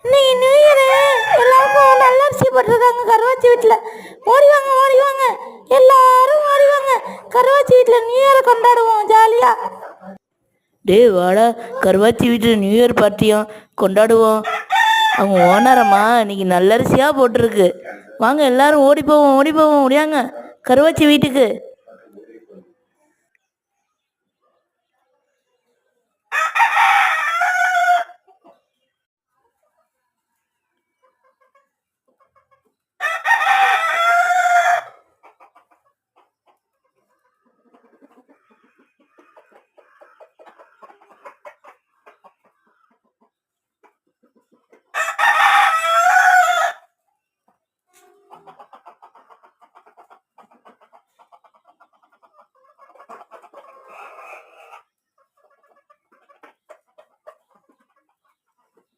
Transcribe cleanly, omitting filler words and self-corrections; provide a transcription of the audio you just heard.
இன்னைக்கு new year, எல்லாருக்கும் நல்ல அரிசி போட்டிருக்காங்க கருவாச்சி வீட்டில். ஓடிவாங்க ஓடிவாங்க, எல்லாரும் ஓடிவாங்க. கருவாச்சி வீட்டில் நியூ இயரை கொண்டாடுவோம் ஜாலியா. டேய் வாடா, கருவாச்சி வீட்டில் நியூ இயர் பார்ட்டியும் கொண்டாடுவோம். அவங்க ஓனரம்மா இன்னைக்கு நல்லரிசியாக போட்டிருக்கு. வாங்க எல்லாரும் ஓடி போவோம் ஓடியாங்க கருவாச்சி வீட்டுக்கு.